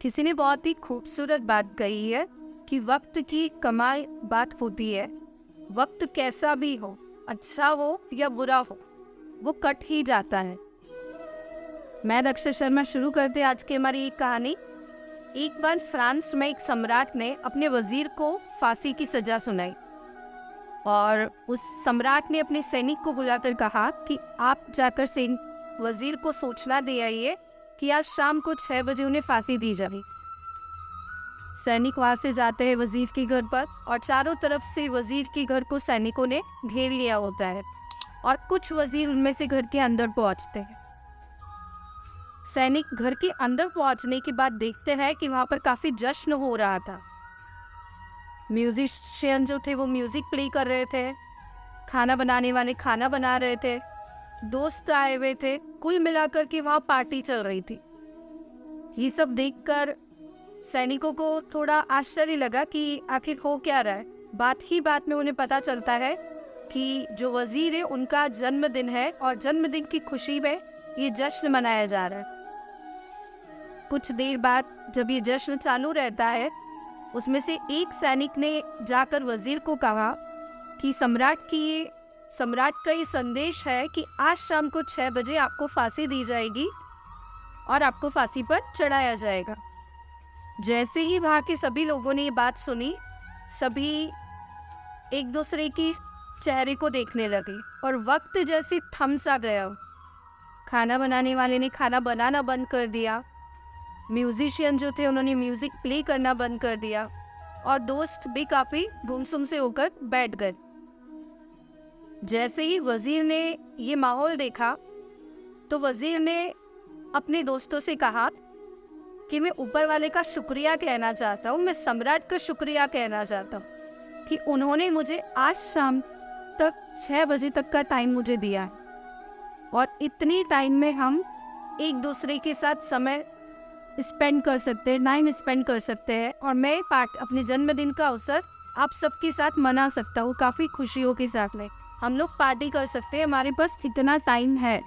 किसी ने बहुत ही खूबसूरत बात कही है कि वक्त की कमाल बात होती है। वक्त कैसा भी हो, अच्छा हो या बुरा हो, वो कट ही जाता है। मैं दक्षिण शर्मा शुरू करते आज की हमारी एक कहानी। एक बार फ्रांस में एक सम्राट ने अपने वजीर को फांसी की सजा सुनाई और उस सम्राट ने अपने सैनिक को बुलाकर कहा कि आप जाकर वजीर को सूचना दे आइए कि आज शाम को 6 बजे उन्हें फांसी दी जाएगी। सैनिक वहां से जाते हैं वजीर के घर पर और चारों तरफ से वजीर के घर को सैनिकों ने घेर लिया होता है और कुछ वजीर उनमें से घर के अंदर पहुंचते हैं। सैनिक घर के अंदर पहुंचने के बाद देखते हैं कि वहां पर काफी जश्न हो रहा था। म्यूजिशियन जो थे वो म्यूजिक प्ले कर रहे थे, खाना बनाने वाले खाना बना रहे थे, दोस्त आए हुए थे, कुल मिलाकर के वहां पार्टी चल रही थी। ये सब देखकर सैनिकों को थोड़ा आश्चर्य लगा कि आखिर हो क्या रहा है। बात ही बात में उन्हें पता चलता है कि जो वजीर है उनका जन्मदिन है और जन्मदिन की खुशी में ये जश्न मनाया जा रहा है। कुछ देर बाद जब ये जश्न चालू रहता है, उसमें से एक सैनिक ने जाकर वजीर को कहा कि सम्राट का ये संदेश है कि आज शाम को 6 बजे आपको फांसी दी जाएगी और आपको फांसी पर चढ़ाया जाएगा। जैसे ही वहाँ के सभी लोगों ने ये बात सुनी, सभी एक दूसरे की चेहरे को देखने लगे और वक्त जैसे थम सा गया। खाना बनाने वाले ने खाना बनाना बंद कर दिया, म्यूजिशियन जो थे उन्होंने म्यूजिक प्ले करना बंद कर दिया और दोस्त भी काफी गुमसुम से होकर बैठ गए। जैसे ही वजीर ने ये माहौल देखा तो वजीर ने अपने दोस्तों से कहा कि मैं ऊपर वाले का शुक्रिया कहना चाहता हूँ, मैं सम्राट का शुक्रिया कहना चाहता हूँ कि उन्होंने मुझे आज शाम तक 6 बजे तक का टाइम मुझे दिया है और इतनी टाइम में हम एक दूसरे के साथ समय स्पेंड कर सकते हैं, टाइम स्पेंड कर सकते हैं और मैं अपने जन्मदिन का अवसर आप सबके साथ मना सकता हूँ। काफ़ी खुशियों के साथ में हम लोग पार्टी कर सकते हैं, हमारे पास इतना टाइम है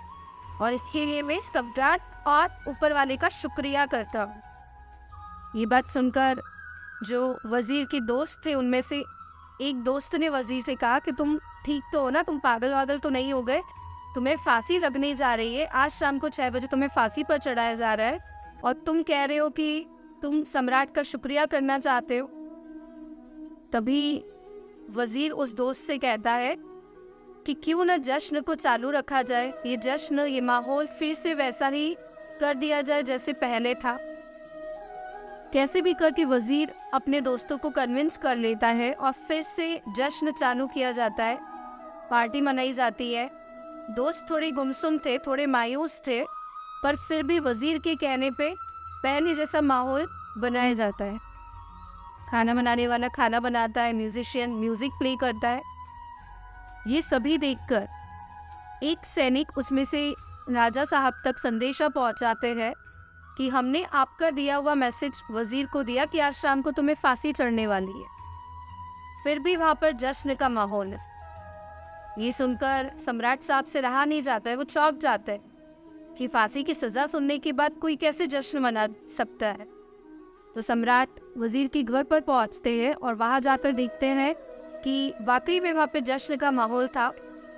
और इसके लिए मैं सम्राट और ऊपर वाले का शुक्रिया करता हूँ। ये बात सुनकर जो वजीर के दोस्त थे उनमें से एक दोस्त ने वजीर से कहा कि तुम ठीक तो हो ना, तुम पागल वागल तो नहीं हो गए, तुम्हें फांसी लगने जा रही है, आज शाम को 6 बजे तुम्हें फांसी पर चढ़ाया जा रहा है और तुम कह रहे हो कि तुम सम्राट का शुक्रिया करना चाहते हो। तभी वजीर उस दोस्त से कहता है कि क्यों न जश्न को चालू रखा जाए, ये जश्न, ये माहौल फिर से वैसा ही कर दिया जाए जैसे पहले था। कैसे भी करके वजीर अपने दोस्तों को कन्विंस कर लेता है और फिर से जश्न चालू किया जाता है, पार्टी मनाई जाती है। दोस्त थोड़े गुमसुम थे, थोड़े मायूस थे, पर फिर भी वजीर के कहने पे पहले जैसा माहौल बनाया जाता है। खाना बनाने वाला खाना बनाता है, म्यूजिशियन म्यूजिक प्ले करता है। ये सभी देखकर एक सैनिक उसमें से राजा साहब तक संदेशा पहुंचाते हैं कि हमने आपका दिया हुआ मैसेज वजीर को दिया कि आज शाम को तुम्हें फांसी चढ़ने वाली है। फिर भी वहां पर जश्न का माहौल है। ये सुनकर सम्राट साहब से रहा नहीं जाता है, वो चौंक जाता है कि फांसी की सजा सुनने के बाद कोई कैसे जश्न मना सकता है। तो सम्राट वजीर के घर पर पहुंचते हैं और वहां जाकर देखते हैं कि वाकई में वहाँ पे जश्न का माहौल था,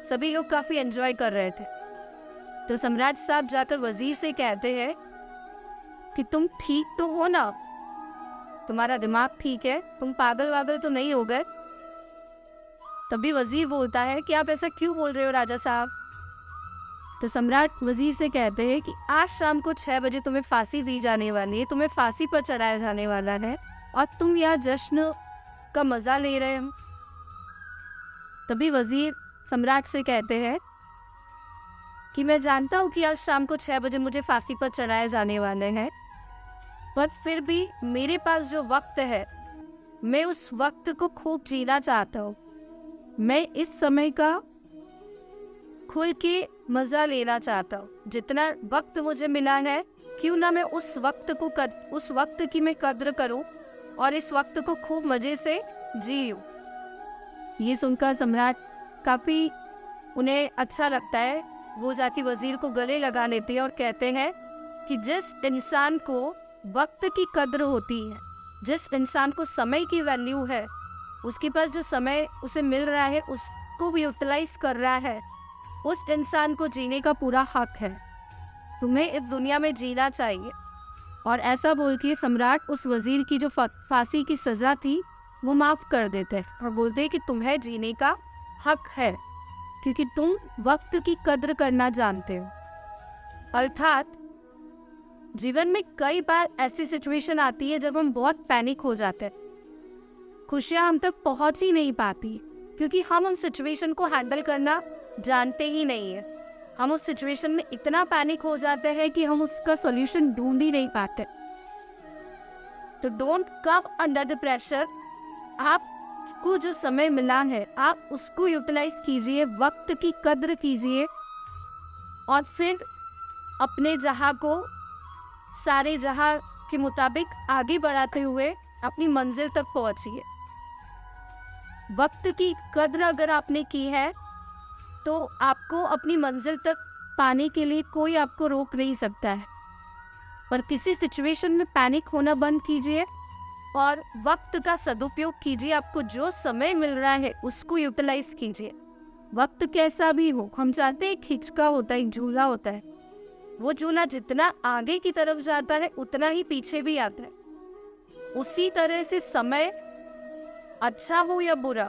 सभी लोग काफ़ी एंजॉय कर रहे थे। तो सम्राट साहब जाकर वजीर से कहते हैं कि तुम ठीक तो हो ना, तुम्हारा दिमाग ठीक है, तुम पागल वागल तो नहीं हो गए। तभी वजीर बोलता है कि आप ऐसा क्यों बोल रहे हो राजा साहब। तो सम्राट वजीर से कहते हैं कि आज शाम को 6 बजे तुम्हें फांसी दी जाने वाली है, तुम्हें फांसी पर चढ़ाया जाने वाला है और तुम यहाँ जश्न का मज़ा ले रहे हो। तभी वजीर सम्राट से कहते हैं कि मैं जानता हूँ कि आज शाम को 6 बजे मुझे फांसी पर चढ़ाए जाने वाले हैं, पर फिर भी मेरे पास जो वक्त है, मैं उस वक्त को खूब जीना चाहता हूँ। मैं इस समय का खुल के मज़ा लेना चाहता हूँ। जितना वक्त मुझे मिला है, क्यों ना मैं उस वक्त की मैं कद्र करूँ और इस वक्त को खूब मज़े से जी लूँ। ये सुनकर सम्राट काफ़ी उन्हें अच्छा लगता है। वो जाके वजीर को गले लगा लेते हैं और कहते हैं कि जिस इंसान को वक्त की कद्र होती है। जिस इंसान को समय की वैल्यू है, उसके पास जो समय उसे मिल रहा है उसको भी यूटिलाइज कर रहा है, उस इंसान को जीने का पूरा हक है। तुम्हें इस दुनिया में जीना चाहिए। और ऐसा बोल के सम्राट उस वजीर की जो फांसी की सज़ा थी वो माफ़ कर देते हैं और बोलते कि तुम्हें जीने का हक है क्योंकि तुम वक्त की कद्र करना जानते हो। अर्थात जीवन में कई बार ऐसी सिचुएशन आती है जब हम बहुत पैनिक हो जाते हैं, खुशियाँ हम तक पहुँच ही नहीं पाती क्योंकि हम उन सिचुएशन को हैंडल करना जानते ही नहीं है। हम उस सिचुएशन में इतना पैनिक हो जाते हैं कि हम उसका सॉल्यूशन ढूंढ ही नहीं पाते। तो don't come under the pressure. आपको जो समय मिला है आप उसको यूटिलाइज कीजिए, वक्त की कद्र कीजिए और फिर अपने जहाँ को सारे जहाँ के मुताबिक आगे बढ़ाते हुए अपनी मंजिल तक पहुँचिए। वक्त की कद्र अगर आपने की है तो आपको अपनी मंजिल तक पाने के लिए कोई आपको रोक नहीं सकता है। पर किसी सिचुएशन में पैनिक होना बंद कीजिए और वक्त का सदुपयोग कीजिए। आपको जो समय मिल रहा है उसको यूटिलाइज कीजिए। वक्त कैसा भी हो, हम चाहते हैं खिंचका होता है, एक झूला होता है, वो झूला जितना आगे की तरफ जाता है उतना ही पीछे भी आता है। उसी तरह से समय अच्छा हो या बुरा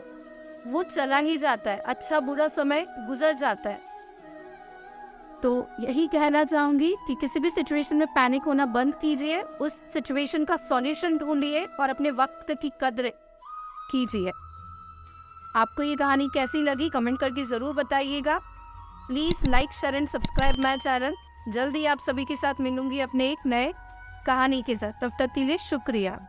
वो चला ही जाता है, अच्छा बुरा समय गुजर जाता है। तो यही कहना चाहूँगी कि किसी भी सिचुएशन में पैनिक होना बंद कीजिए, उस सिचुएशन का सॉल्यूशन ढूंढिए और अपने वक्त की कद्र कीजिए। आपको ये कहानी कैसी लगी कमेंट करके ज़रूर बताइएगा। Please like share and subscribe my channel. जल्दी आप सभी के साथ मिलूंगी अपने एक नए कहानी के साथ। तब तक के लिए शुक्रिया।